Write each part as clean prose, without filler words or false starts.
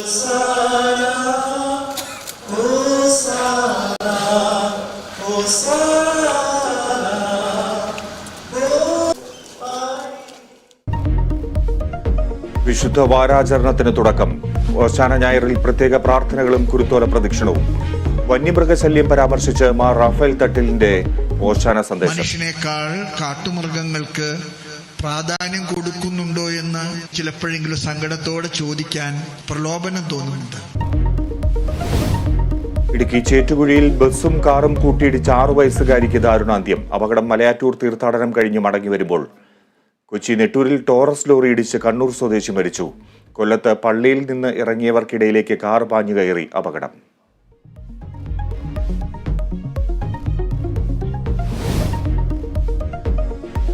വിശുദ്ധ വാരാചരണത്തിന് തുടക്കം. ഓശാന ഞായറിൽ പ്രത്യേക പ്രാർത്ഥനകളും കുരുത്തോല പ്രദക്ഷിണവും. വന്യമൃഗശല്യം പരാമർശിച്ച് മാർ റാഫേൽ തട്ടിലിന്റെ ഓശാന സന്ദേശം. മനുഷ്യനേക്കാൾ കാട്ടുമൃഗങ്ങൾക്ക് പ്രാധാന്യം കൊടുക്കുന്നുണ്ടോ എന്ന് ചിലപ്പോഴെങ്കിലും സങ്കടത്തോടെ ചോദിക്കാൻ പ്രലോഭനം തോന്നുന്നുണ്ട്. ഇടുക്കി ചേറ്റുകുഴിയിൽ ബസ്സും കാറും കൂട്ടിയിടിച്ച് 6 വയസ്സുകാരിക്ക് ദാരുണാന്ത്യം. അപകടം മലയാറ്റൂർ തീർത്ഥാടനം കഴിഞ്ഞ് മടങ്ങി വരുമ്പോൾ. കൊച്ചി നെട്ടൂരിൽ ടോറസ് ലോറി ഇടിച്ച് കണ്ണൂർ സ്വദേശി മരിച്ചു. കൊല്ലത്ത് പള്ളിയിൽ നിന്ന് ഇറങ്ങിയവർക്കിടയിലേക്ക് കാർ പാഞ്ഞു കയറി അപകടം.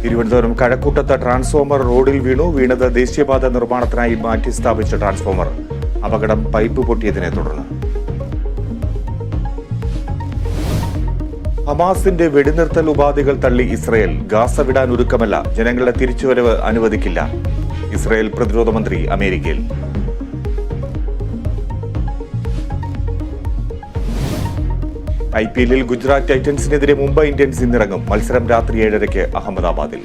തിരുവനന്തപുരം കഴക്കൂട്ടത്ത് ട്രാൻസ്ഫോമർ റോഡിൽ വീണത് ദേശീയപാത നിർമ്മാണത്തിനായി മാറ്റി സ്ഥാപിച്ച ട്രാൻസ്ഫോമർ. അപകടം പൈപ്പ് പൊട്ടിയതിനെ തുടർന്ന്. ഹമാസിന്റെ വെടിനിർത്തൽ ഉപാധികൾ തള്ളി ഇസ്രയേൽ. ഗാസ വിടാൻ ഒരുക്കമല്ല, ജനങ്ങളുടെ തിരിച്ചുവരവ് അനുവദിക്കില്ല. ഇസ്രയേൽ പ്രതിരോധ മന്ത്രി അമേരിക്കയിൽ. IPL ഗുജറാത്ത് ടൈറ്റൻസിനെതിരെ മുംബൈ ഇന്ത്യൻസ് ഇന്നിറങ്ങും. മത്സരം രാത്രി 7:30 അഹമ്മദാബാദിൽ.